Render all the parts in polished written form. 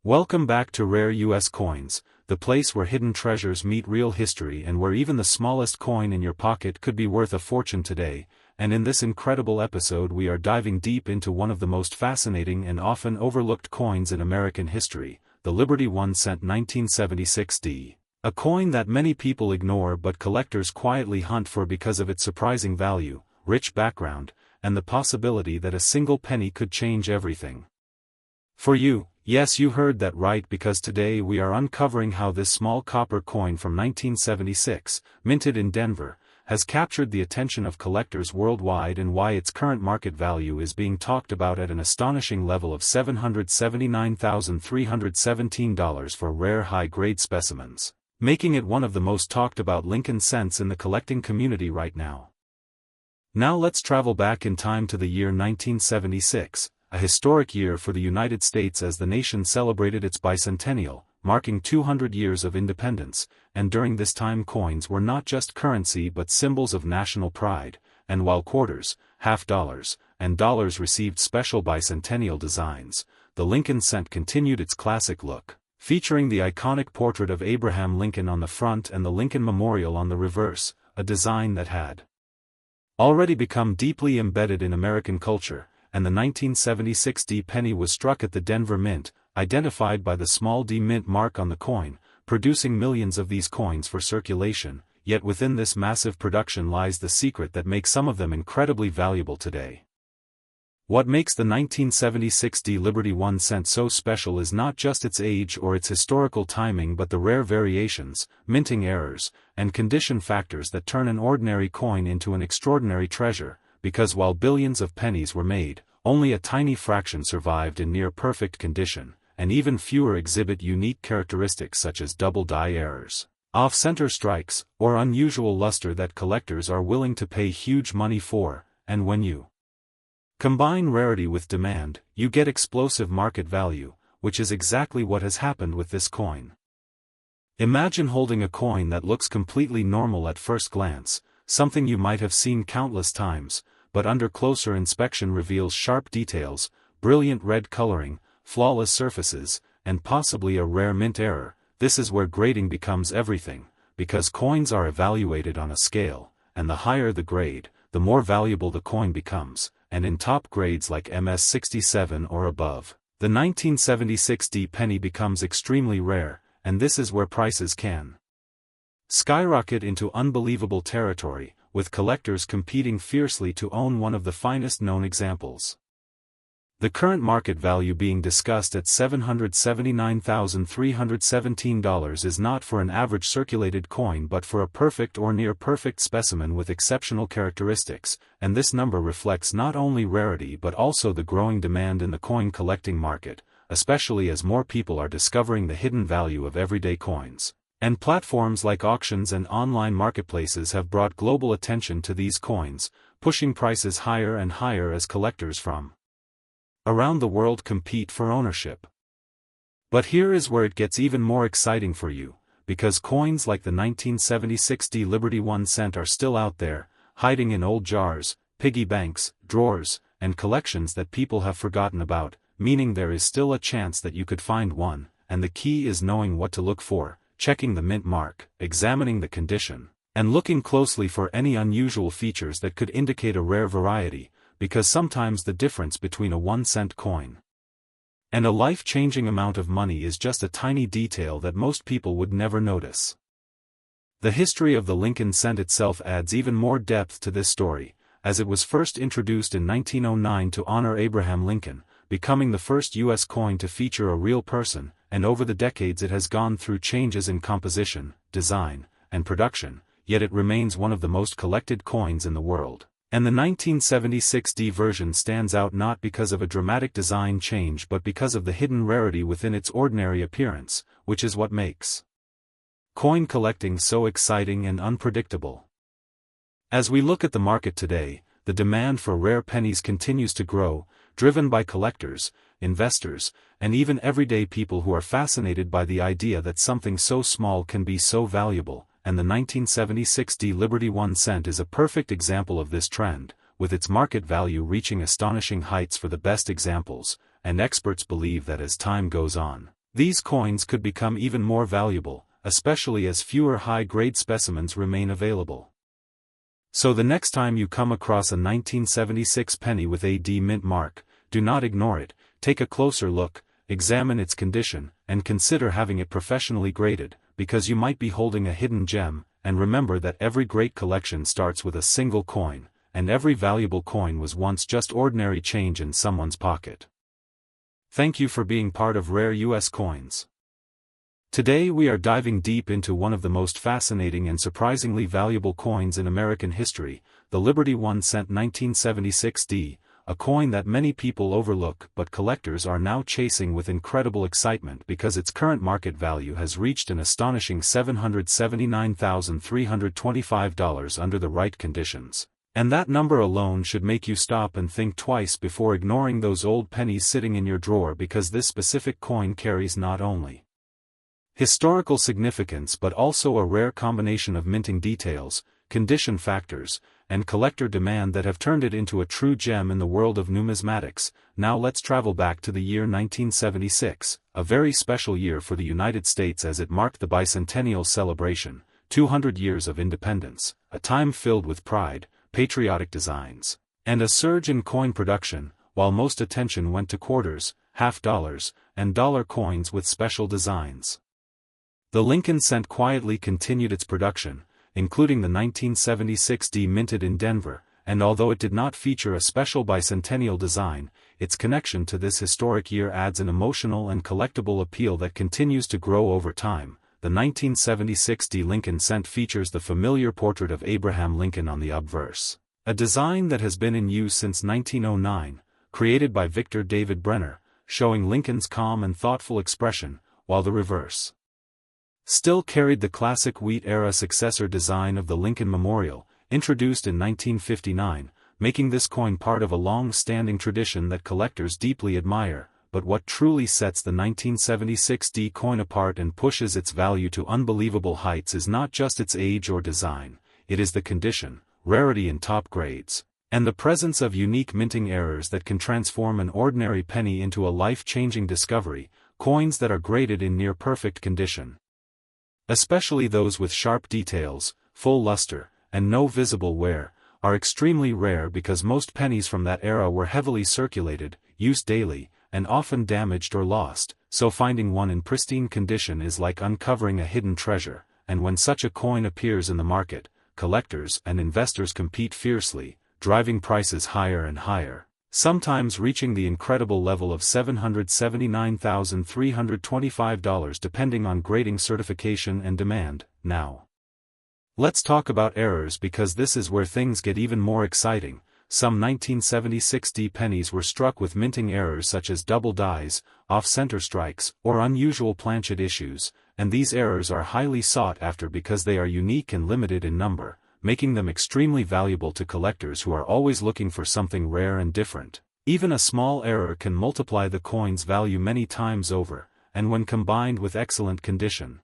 Welcome back to Rare US Coins, the place where hidden treasures meet real history and where even the smallest coin in your pocket could be worth a fortune today. And in this incredible episode we are diving deep into one of the most fascinating and often overlooked coins in American history, the Liberty 1 cent 1976D. A coin that many people ignore but collectors quietly hunt for because of its surprising value, rich background, and the possibility that a single penny could change everything. For you, yes, you heard that right, because today we are uncovering how this small copper coin from 1976, minted in Denver, has captured the attention of collectors worldwide and why its current market value is being talked about at an astonishing level of $779,317 for rare high-grade specimens, making it one of the most talked about Lincoln cents in the collecting community right now. Now let's travel back in time to the year 1976. A historic year for the United States as the nation celebrated its bicentennial, marking 200 years of independence, and during this time coins were not just currency but symbols of national pride, and while quarters, half dollars, and dollars received special bicentennial designs, the Lincoln cent continued its classic look, featuring the iconic portrait of Abraham Lincoln on the front and the Lincoln Memorial on the reverse, a design that had already become deeply embedded in American culture. And the 1976D penny was struck at the Denver Mint, identified by the small d mint mark on the coin, producing millions of these coins for circulation, yet within this massive production lies the secret that makes some of them incredibly valuable today. What makes the 1976D Liberty 1 cent so special is not just its age or its historical timing but the rare variations, minting errors, and condition factors that turn an ordinary coin into an extraordinary treasure. Because while billions of pennies were made, only a tiny fraction survived in near-perfect condition, and even fewer exhibit unique characteristics such as double die errors, off-center strikes, or unusual luster that collectors are willing to pay huge money for. And when you combine rarity with demand, you get explosive market value, which is exactly what has happened with this coin. Imagine holding a coin that looks completely normal at first glance, something you might have seen countless times, but under closer inspection reveals sharp details, brilliant red coloring, flawless surfaces, and possibly a rare mint error. This is where grading becomes everything, because coins are evaluated on a scale, and the higher the grade, the more valuable the coin becomes, and in top grades like MS-67 or above, the 1976D penny becomes extremely rare, and this is where prices can skyrocket into unbelievable territory, with collectors competing fiercely to own one of the finest known examples. The current market value being discussed at $779,317 is not for an average circulated coin but for a perfect or near-perfect specimen with exceptional characteristics, and this number reflects not only rarity but also the growing demand in the coin collecting market, especially as more people are discovering the hidden value of everyday coins. And platforms like auctions and online marketplaces have brought global attention to these coins, pushing prices higher and higher as collectors from around the world compete for ownership. But here is where it gets even more exciting for you, because coins like the 1976D Liberty 1 cent are still out there, hiding in old jars, piggy banks, drawers, and collections that people have forgotten about, meaning there is still a chance that you could find one, and the key is knowing what to look for. Checking the mint mark, examining the condition, and looking closely for any unusual features that could indicate a rare variety, because sometimes the difference between a 1-cent coin and a life-changing amount of money is just a tiny detail that most people would never notice. The history of the Lincoln cent itself adds even more depth to this story, as it was first introduced in 1909 to honor Abraham Lincoln, becoming the first U.S. coin to feature a real person, and over the decades it has gone through changes in composition, design, and production, yet it remains one of the most collected coins in the world. And the 1976D version stands out not because of a dramatic design change but because of the hidden rarity within its ordinary appearance, which is what makes coin collecting so exciting and unpredictable. As we look at the market today, the demand for rare pennies continues to grow, driven by collectors, investors, and even everyday people who are fascinated by the idea that something so small can be so valuable, and the 1976D Liberty 1 cent is a perfect example of this trend, with its market value reaching astonishing heights for the best examples, and experts believe that as time goes on, These coins could become even more valuable, especially as fewer high-grade specimens remain available. So the next time you come across a 1976 penny with a D mint mark, do not ignore it, take a closer look, examine its condition, and consider having it professionally graded, because you might be holding a hidden gem, and remember that every great collection starts with a single coin, and every valuable coin was once just ordinary change in someone's pocket. Thank you for being part of Rare US Coins. Today we are diving deep into one of the most fascinating and surprisingly valuable coins in American history, the Liberty 1 cent 1976 D, a coin that many people overlook but collectors are now chasing with incredible excitement because its current market value has reached an astonishing $779,325 under the right conditions. And that number alone should make you stop and think twice before ignoring those old pennies sitting in your drawer, because this specific coin carries not only historical significance but also a rare combination of minting details, condition factors, and collector demand that have turned it into a true gem in the world of numismatics. Now let's travel back to the year 1976, a very special year for the United States as it marked the bicentennial celebration, 200 years of independence, a time filled with pride, patriotic designs, and a surge in coin production, while most attention went to quarters, half dollars, and dollar coins with special designs. The Lincoln cent quietly continued its production, including the 1976 D minted in Denver, and although it did not feature a special bicentennial design, its connection to this historic year adds an emotional and collectible appeal that continues to grow over time. The 1976 D Lincoln cent features the familiar portrait of Abraham Lincoln on the obverse, a design that has been in use since 1909, created by Victor David Brenner, showing Lincoln's calm and thoughtful expression, while the reverse still carried the classic wheat-era successor design of the Lincoln Memorial, introduced in 1959, making this coin part of a long-standing tradition that collectors deeply admire. But what truly sets the 1976 D coin apart and pushes its value to unbelievable heights is not just its age or design, it is the condition, rarity in top grades, and the presence of unique minting errors that can transform an ordinary penny into a life-changing discovery. Coins that are graded in near-perfect condition, especially those with sharp details, full luster, and no visible wear, are extremely rare because most pennies from that era were heavily circulated, used daily, and often damaged or lost, so finding one in pristine condition is like uncovering a hidden treasure. And when such a coin appears in the market, collectors and investors compete fiercely, driving prices higher and higher, sometimes reaching the incredible level of $779,325 depending on grading certification and demand. Now, let's talk about errors, because this is where things get even more exciting. Some 1976 D pennies were struck with minting errors such as double dies, off-center strikes, or unusual planchet issues, and these errors are highly sought after because they are unique and limited in number, making them extremely valuable to collectors who are always looking for something rare and different. Even a small error can multiply the coin's value many times over, and when combined with excellent condition,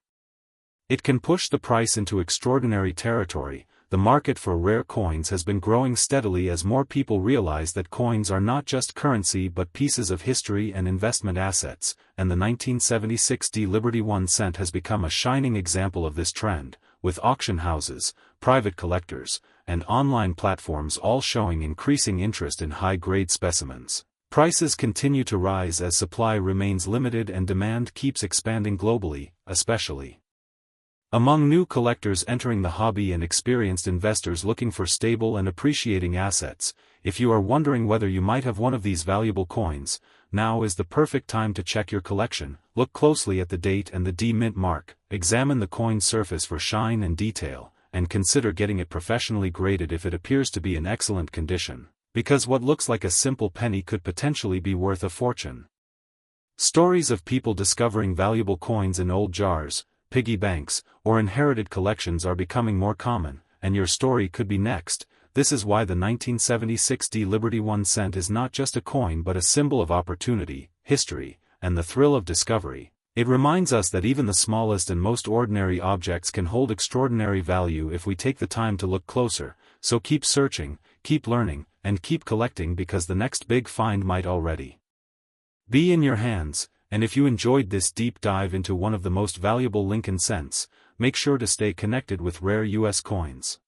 it can push the price into extraordinary territory. The market for rare coins has been growing steadily as more people realize that coins are not just currency but pieces of history and investment assets, and the 1976 D Liberty 1 cent has become a shining example of this trend, with auction houses, private collectors, and online platforms all showing increasing interest in high-grade specimens. Prices continue to rise as supply remains limited and demand keeps expanding globally, especially among new collectors entering the hobby and experienced investors looking for stable and appreciating assets. If you are wondering whether you might have one of these valuable coins, now is the perfect time to check your collection. Look closely at the date and the D mint mark, examine the coin's surface for shine and detail, and consider getting it professionally graded if it appears to be in excellent condition, because what looks like a simple penny could potentially be worth a fortune. Stories of people discovering valuable coins in old jars, piggy banks, or inherited collections are becoming more common, and your story could be next. This is why the 1976 D Liberty 1 cent is not just a coin but a symbol of opportunity, history, and the thrill of discovery. It reminds us that even the smallest and most ordinary objects can hold extraordinary value if we take the time to look closer. So keep searching, keep learning, and keep collecting, because the next big find might already be in your hands. and if you enjoyed this deep dive into one of the most valuable Lincoln cents, make sure to stay connected with rare US coins.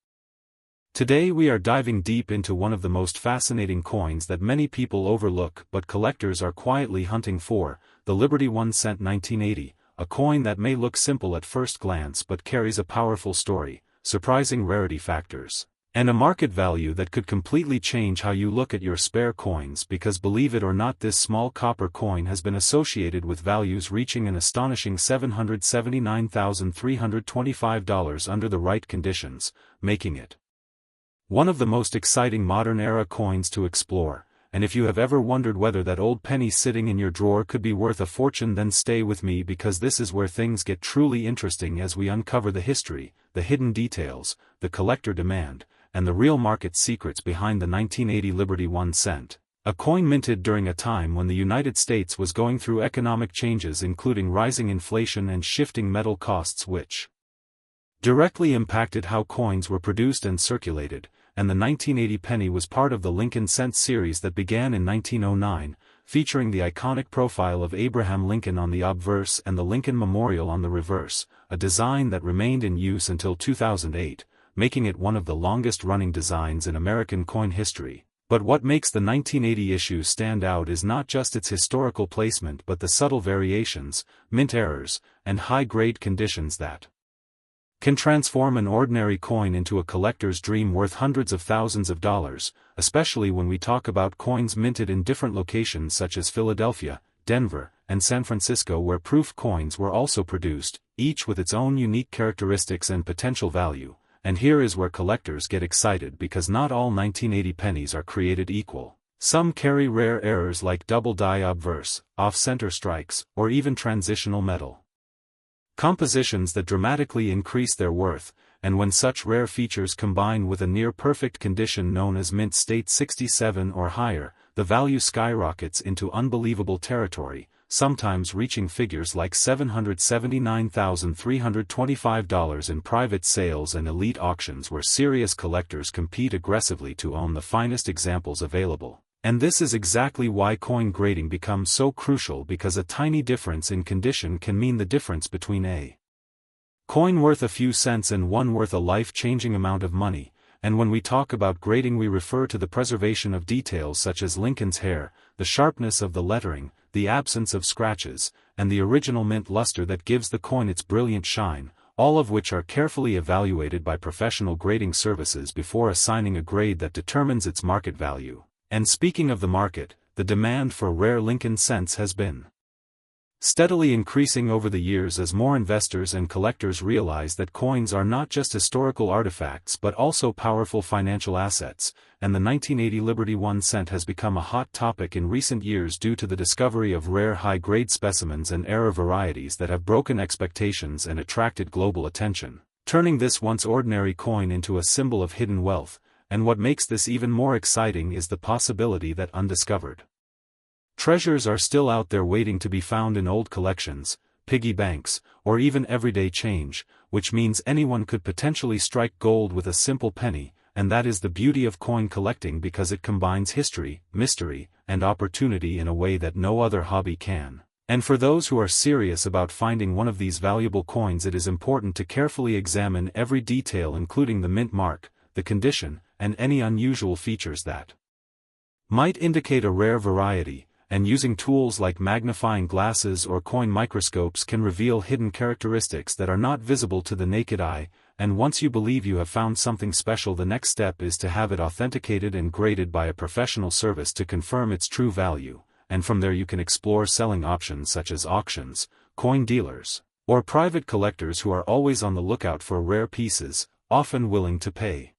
Today we are diving deep into one of the most fascinating coins that many people overlook but collectors are quietly hunting for, the Liberty 1 cent 1980, a coin that may look simple at first glance but carries a powerful story, surprising rarity factors, and a market value that could completely change how you look at your spare coins, because believe it or not, this small copper coin has been associated with values reaching an astonishing $779,325 under the right conditions, making it one of the most exciting modern-era coins to explore. And if you have ever wondered whether that old penny sitting in your drawer could be worth a fortune, then stay with me, because this is where things get truly interesting as we uncover the history, the hidden details, the collector demand, and the real market secrets behind the 1980 Liberty 1 cent, a coin minted during a time when the United States was going through economic changes, including rising inflation and shifting metal costs, which directly impacted how coins were produced and circulated. And the 1980 penny was part of the Lincoln cent series that began in 1909, featuring the iconic profile of Abraham Lincoln on the obverse and the Lincoln Memorial on the reverse, a design that remained in use until 2008, making it one of the longest-running designs in American coin history. But what makes the 1980 issue stand out is not just its historical placement but the subtle variations, mint errors, and high-grade conditions that can transform an ordinary coin into a collector's dream worth hundreds of thousands of dollars, especially when we talk about coins minted in different locations such as Philadelphia, Denver, and San Francisco, where proof coins were also produced, each with its own unique characteristics and potential value. And here is where collectors get excited, because not all 1980 pennies are created equal. Some carry rare errors like double die obverse, off-center strikes, or even transitional metal compositions that dramatically increase their worth, and when such rare features combine with a near-perfect condition known as mint state 67 or higher, the value skyrockets into unbelievable territory, sometimes reaching figures like $779,325 in private sales and elite auctions where serious collectors compete aggressively to own the finest examples available. And this is exactly why coin grading becomes so crucial, because a tiny difference in condition can mean the difference between a coin worth a few cents and one worth a life-changing amount of money. And when we talk about grading, we refer to the preservation of details such as Lincoln's hair, the sharpness of the lettering, the absence of scratches, and the original mint luster that gives the coin its brilliant shine, all of which are carefully evaluated by professional grading services before assigning a grade that determines its market value. And speaking of the market, the demand for rare Lincoln cents has been steadily increasing over the years as more investors and collectors realize that coins are not just historical artifacts but also powerful financial assets, and the 1980 Liberty 1 cent has become a hot topic in recent years due to the discovery of rare high-grade specimens and error varieties that have broken expectations and attracted global attention, turning this once ordinary coin into a symbol of hidden wealth. And what makes this even more exciting is the possibility that undiscovered treasures are still out there waiting to be found in old collections, piggy banks, or even everyday change, which means anyone could potentially strike gold with a simple penny. And that is the beauty of coin collecting, because it combines history, mystery, and opportunity in a way that no other hobby can. And for those who are serious about finding one of these valuable coins, it is important to carefully examine every detail, including the mint mark, the condition, and any unusual features that might indicate a rare variety, and using tools like magnifying glasses or coin microscopes can reveal hidden characteristics that are not visible to the naked eye. And once you believe you have found something special, the next step is to have it authenticated and graded by a professional service to confirm its true value, and from there you can explore selling options such as auctions, coin dealers, or private collectors who are always on the lookout for rare pieces, often willing to pay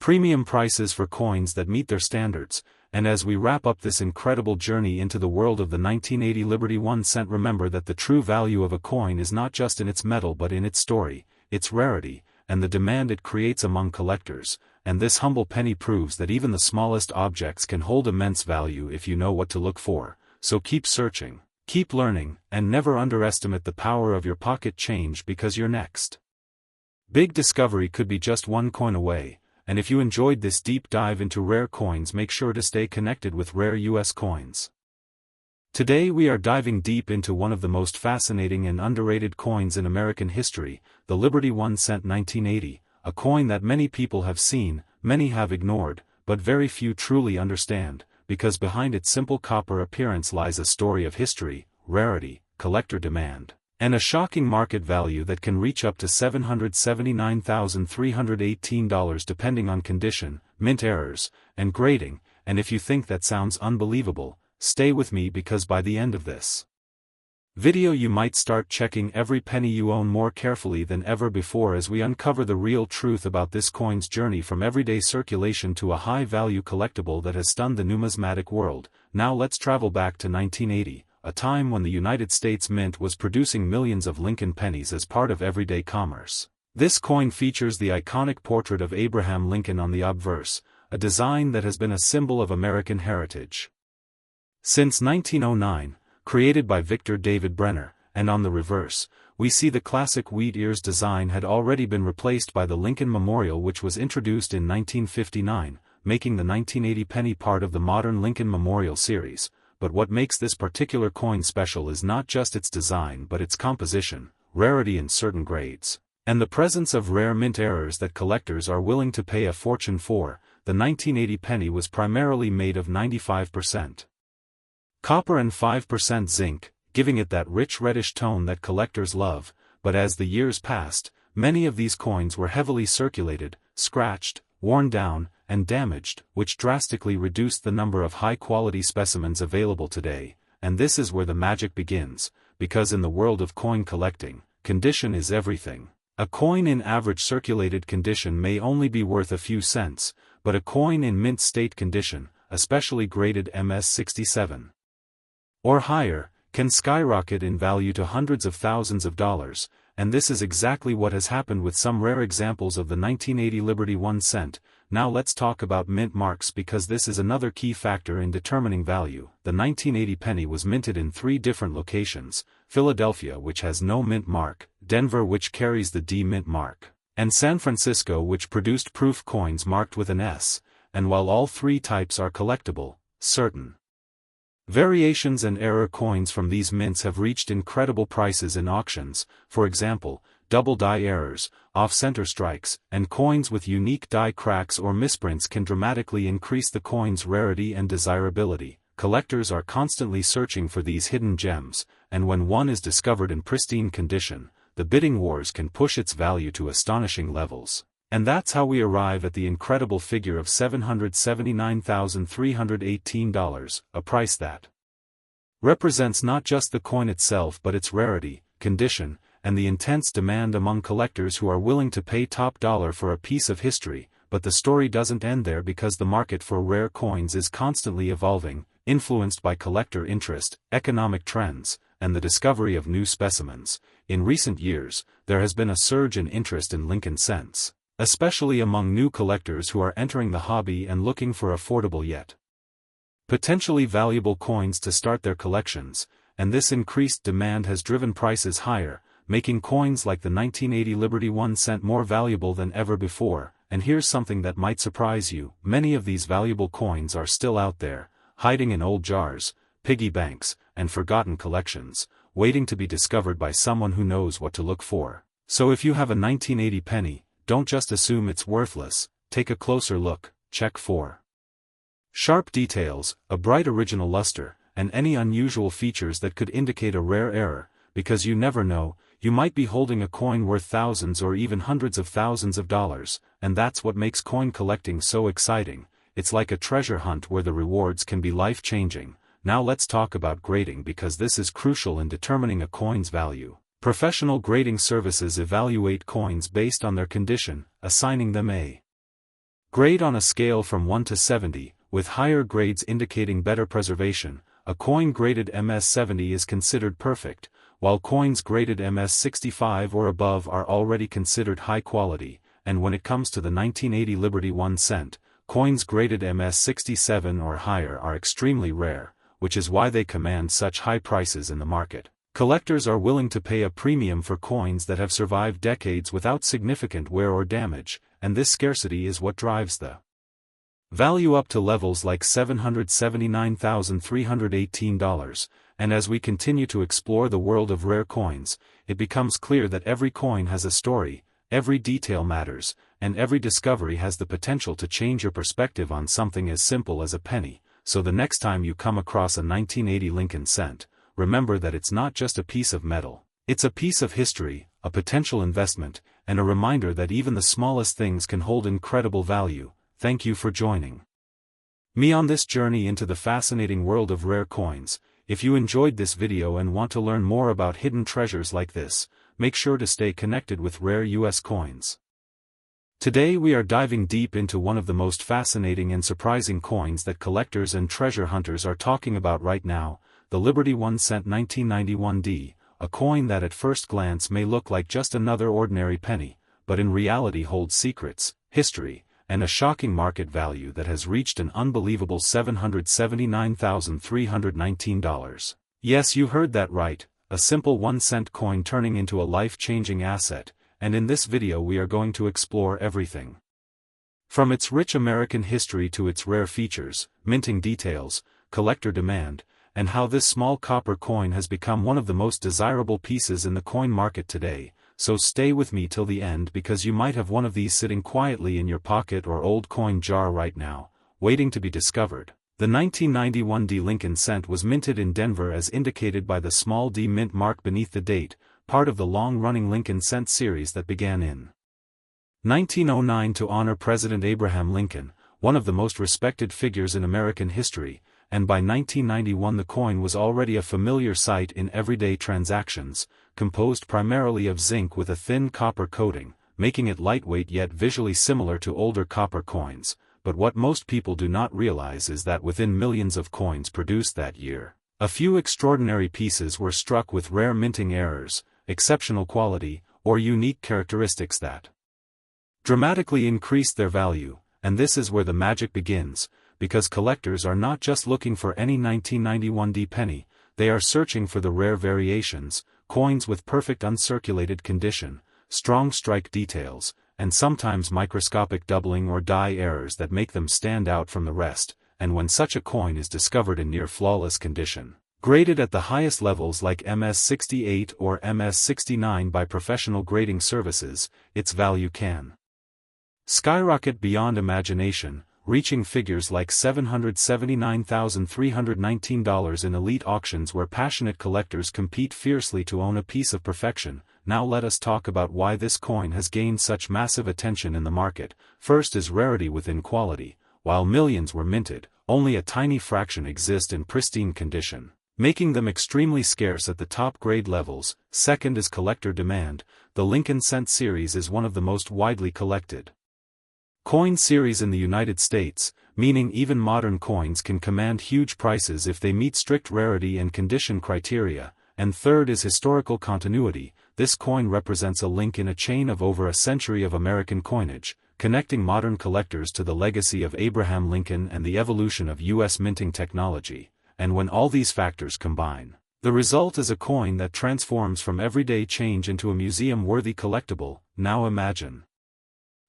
premium prices for coins that meet their standards. And as we wrap up this incredible journey into the world of the 1980 Liberty 1 cent, remember that the true value of a coin is not just in its metal but in its story, its rarity, and the demand it creates among collectors. And this humble penny proves that even the smallest objects can hold immense value if you know what to look for. So keep searching, keep learning, and never underestimate the power of your pocket change, because your next big discovery could be just one coin away. And if you enjoyed this deep dive into rare coins, make sure to stay connected with Rare US Coins. Today we are diving deep into one of the most fascinating and underrated coins in American history, the Liberty 1 cent 1980, a coin that many people have seen, many have ignored, but very few truly understand, because behind its simple copper appearance lies a story of history, rarity, collector demand, and a shocking market value that can reach up to $779,318 depending on condition, mint errors, and grading. And if you think that sounds unbelievable, stay with me because by the end of this video you might start checking every penny you own more carefully than ever before as we uncover the real truth about this coin's journey from everyday circulation to a high-value collectible that has stunned the numismatic world. Now let's travel back to 1980, a time when the United States Mint was producing millions of Lincoln pennies as part of everyday commerce. This coin features the iconic portrait of Abraham Lincoln on the obverse, a design that has been a symbol of American heritage since 1909, created by Victor David Brenner, and on the reverse, we see the classic wheat ears design had already been replaced by the Lincoln Memorial, which was introduced in 1959, making the 1980 penny part of the modern Lincoln Memorial series. But what makes this particular coin special is not just its design but its composition, rarity in certain grades, and the presence of rare mint errors that collectors are willing to pay a fortune for. The 1980 penny was primarily made of 95% copper and 5% zinc, giving it that rich reddish tone that collectors love. But as the years passed, many of these coins were heavily circulated, scratched, worn down, and damaged, which drastically reduced the number of high-quality specimens available today. And this is where the magic begins, because in the world of coin collecting, condition is everything. A coin in average circulated condition may only be worth a few cents, but a coin in mint state condition, especially graded MS-67 or higher, can skyrocket in value to hundreds of thousands of dollars, and this is exactly what has happened with some rare examples of the 1980 Liberty 1 cent. Now let's talk about mint marks because this is another key factor in determining value. The 1980 penny was minted in 3 different locations: Philadelphia, which has no mint mark, Denver, which carries the D mint mark, and San Francisco, which produced proof coins marked with an S. And while all 3 types are collectible, certain variations and error coins from these mints have reached incredible prices in auctions. For example, double die errors, off-center strikes, and coins with unique die cracks or misprints can dramatically increase the coin's rarity and desirability. Collectors are constantly searching for these hidden gems, and when one is discovered in pristine condition, the bidding wars can push its value to astonishing levels. And that's how we arrive at the incredible figure of $779,318, a price that represents not just the coin itself but its rarity, condition, and the intense demand among collectors who are willing to pay top dollar for a piece of history. But the story doesn't end there, because the market for rare coins is constantly evolving, influenced by collector interest, economic trends, and the discovery of new specimens. In recent years, there has been a surge in interest in Lincoln cents, especially among new collectors who are entering the hobby and looking for affordable yet potentially valuable coins to start their collections, and this increased demand has driven prices higher, making coins like the 1980 Liberty 1 cent more valuable than ever before. And here's something that might surprise you: many of these valuable coins are still out there, hiding in old jars, piggy banks, and forgotten collections, waiting to be discovered by someone who knows what to look for. So if you have a 1980 penny, don't just assume it's worthless. Take a closer look, check for sharp details, a bright original luster, and any unusual features that could indicate a rare error, because you never know, you might be holding a coin worth thousands or even hundreds of thousands of dollars. And that's what makes coin collecting so exciting. It's like a treasure hunt where the rewards can be life-changing. Now let's talk about grading, because this is crucial in determining a coin's value. Professional grading services evaluate coins based on their condition, assigning them a grade on a scale from 1 to 70, with higher grades indicating better preservation. A coin graded MS-70 is considered perfect, while coins graded MS-65 or above are already considered high quality. And when it comes to the 1980 Liberty 1 cent, coins graded MS-67 or higher are extremely rare, which is why they command such high prices in the market. Collectors are willing to pay a premium for coins that have survived decades without significant wear or damage, and this scarcity is what drives the value up to levels like $779,318, and as we continue to explore the world of rare coins, it becomes clear that every coin has a story, every detail matters, and every discovery has the potential to change your perspective on something as simple as a penny. So the next time you come across a 1980 Lincoln cent, remember that it's not just a piece of metal, it's a piece of history, a potential investment, and a reminder that even the smallest things can hold incredible value. Thank you for joining me on this journey into the fascinating world of rare coins. If you enjoyed this video and want to learn more about hidden treasures like this, make sure to stay connected with Rare US Coins. Today we are diving deep into one of the most fascinating and surprising coins that collectors and treasure hunters are talking about right now, the Liberty 1 cent 1991D, a coin that at first glance may look like just another ordinary penny, but in reality holds secrets, history, and a shocking market value that has reached an unbelievable $779,319. Yes, you heard that right, a simple 1-cent coin turning into a life-changing asset, and in this video we are going to explore everything from its rich American history to its rare features, minting details, collector demand, and how this small copper coin has become one of the most desirable pieces in the coin market today. So stay with me till the end because you might have one of these sitting quietly in your pocket or old coin jar right now, waiting to be discovered. The 1991 D Lincoln cent was minted in Denver as indicated by the small D mint mark beneath the date, part of the long-running Lincoln cent series that began in 1909 to honor President Abraham Lincoln, one of the most respected figures in American history, and by 1991 the coin was already a familiar sight in everyday transactions, composed primarily of zinc with a thin copper coating, making it lightweight yet visually similar to older copper coins. But what most people do not realize is that within millions of coins produced that year, a few extraordinary pieces were struck with rare minting errors, exceptional quality, or unique characteristics that dramatically increased their value. And this is where the magic begins, because collectors are not just looking for any 1991 D penny, they are searching for the rare variations, coins with perfect uncirculated condition, strong strike details, and sometimes microscopic doubling or die errors that make them stand out from the rest. And when such a coin is discovered in near flawless condition, graded at the highest levels like MS68 or MS69 by professional grading services, its value can skyrocket beyond imagination, reaching figures like $779,319 in elite auctions where passionate collectors compete fiercely to own a piece of perfection. Now let us talk about why this coin has gained such massive attention in the market. First is rarity within quality. While millions were minted, only a tiny fraction exist in pristine condition, making them extremely scarce at the top grade levels. Second is collector demand. The Lincoln cent series is one of the most widely collected coin series in the United States, meaning even modern coins can command huge prices if they meet strict rarity and condition criteria. And third is historical continuity. This coin represents a link in a chain of over a century of American coinage, connecting modern collectors to the legacy of Abraham Lincoln and the evolution of U.S. minting technology. And when all these factors combine, the result is a coin that transforms from everyday change into a museum-worthy collectible. Now imagine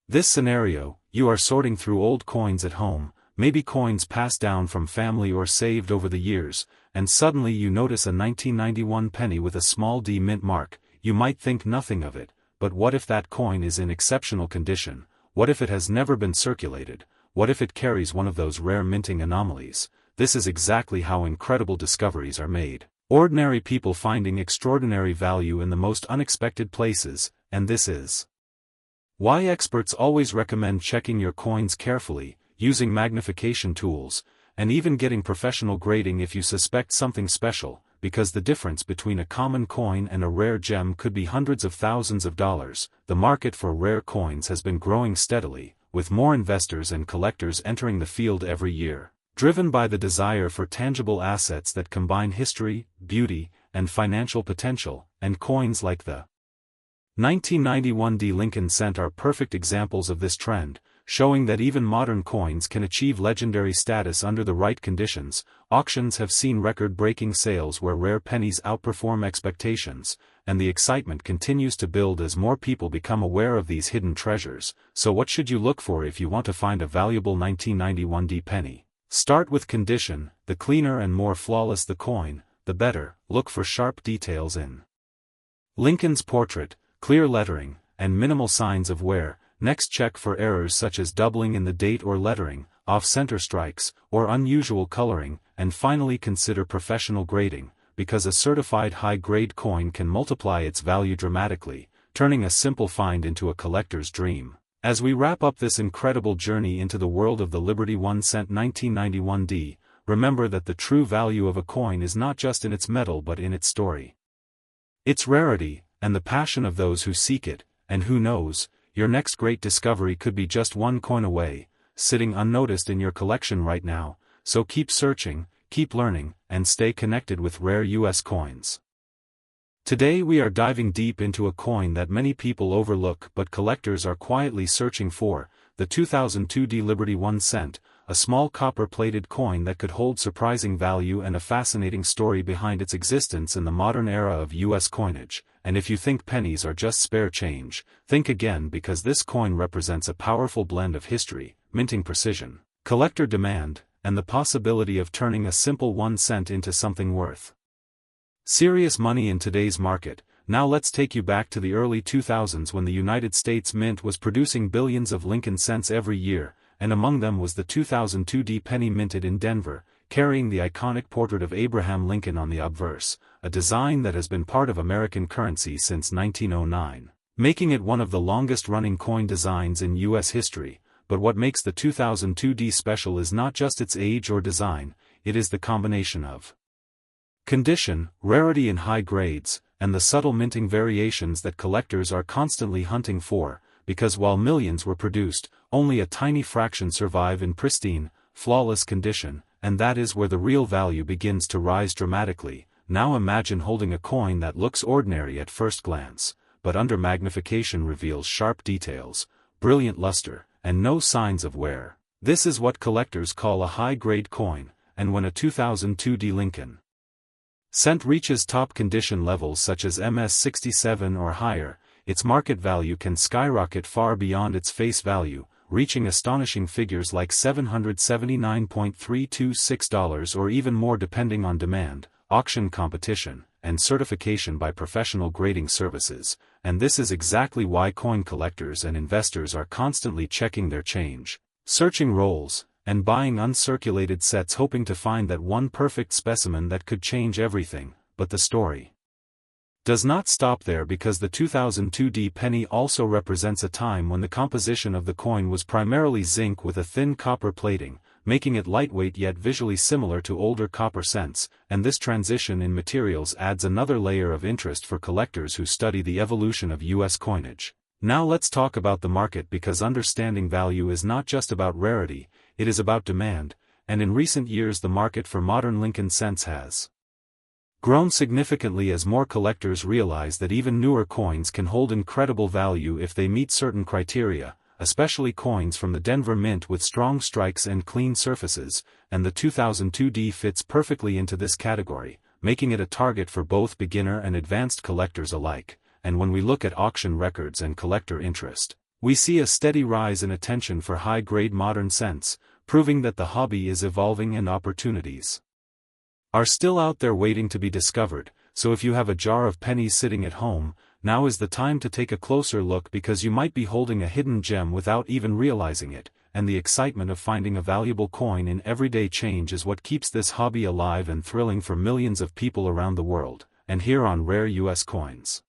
this scenario: you are sorting through old coins at home, maybe coins passed down from family or saved over the years, and suddenly you notice a 1991 penny with a small D mint mark. You might think nothing of it, but what if that coin is in exceptional condition? What if it has never been circulated? What if it carries one of those rare minting anomalies? This is exactly how incredible discoveries are made. Ordinary people finding extraordinary value in the most unexpected places, and this is why experts always recommend checking your coins carefully, using magnification tools, and even getting professional grading if you suspect something special, because the difference between a common coin and a rare gem could be hundreds of thousands of dollars. The market for rare coins has been growing steadily, with more investors and collectors entering the field every year, driven by the desire for tangible assets that combine history, beauty, and financial potential. And coins like the 1991 D Lincoln cent are perfect examples of this trend, showing that even modern coins can achieve legendary status under the right conditions. Auctions have seen record-breaking sales where rare pennies outperform expectations, and the excitement continues to build as more people become aware of these hidden treasures. So what should you look for if you want to find a valuable 1991 penny? Start with condition. The cleaner and more flawless the coin, the better. Look for sharp details in Lincoln's portrait, clear lettering, and minimal signs of wear. Next, check for errors such as doubling in the date or lettering, off-center strikes, or unusual coloring, and finally consider professional grading, because a certified high-grade coin can multiply its value dramatically, turning a simple find into a collector's dream. As we wrap up this incredible journey into the world of the Liberty 1 cent 1991, remember that the true value of a coin is not just in its metal but in its story, its rarity, and the passion of those who seek it. And who knows, your next great discovery could be just one coin away, sitting unnoticed in your collection right now. So keep searching, keep learning, and stay connected with rare US coins. Today we are diving deep into a coin that many people overlook but collectors are quietly searching for, the 2002 Liberty 1 cent, a small copper-plated coin that could hold surprising value and a fascinating story behind its existence in the modern era of US coinage. And if you think pennies are just spare change, think again, because this coin represents a powerful blend of history, minting precision, collector demand, and the possibility of turning a simple 1 cent into something worth serious money in today's market. Now let's take you back to the early 2000s when the United States Mint was producing billions of Lincoln cents every year, and among them was the 2002 penny minted in Denver, carrying the iconic portrait of Abraham Lincoln on the obverse, a design that has been part of American currency since 1909, making it one of the longest-running coin designs in U.S. history. But what makes the 2002 special is not just its age or design, it is the combination of condition, rarity in high grades, and the subtle minting variations that collectors are constantly hunting for, because while millions were produced, only a tiny fraction survive in pristine, flawless condition, and that is where the real value begins to rise dramatically. Now imagine holding a coin that looks ordinary at first glance, but under magnification reveals sharp details, brilliant luster, and no signs of wear. This is what collectors call a high-grade coin, and when a 2002 Lincoln cent reaches top condition levels such as MS67 or higher, its market value can skyrocket far beyond its face value, reaching astonishing figures like $779.326 or even more depending on demand, auction competition, and certification by professional grading services. And this is exactly why coin collectors and investors are constantly checking their change, searching rolls, and buying uncirculated sets, hoping to find that one perfect specimen that could change everything. But the story does not stop there, because the 2002 penny also represents a time when the composition of the coin was primarily zinc with a thin copper plating, making it lightweight yet visually similar to older copper cents, and this transition in materials adds another layer of interest for collectors who study the evolution of US coinage. Now let's talk about the market, because understanding value is not just about rarity, it is about demand, and in recent years the market for modern Lincoln cents has grown significantly as more collectors realize that even newer coins can hold incredible value if they meet certain criteria, especially coins from the Denver Mint with strong strikes and clean surfaces, and the 2002 fits perfectly into this category, making it a target for both beginner and advanced collectors alike. And when we look at auction records and collector interest, we see a steady rise in attention for high-grade modern cents, proving that the hobby is evolving and opportunities are still out there waiting to be discovered. So if you have a jar of pennies sitting at home, now is the time to take a closer look, because you might be holding a hidden gem without even realizing it, and the excitement of finding a valuable coin in everyday change is what keeps this hobby alive and thrilling for millions of people around the world. And here on Rare US Coins,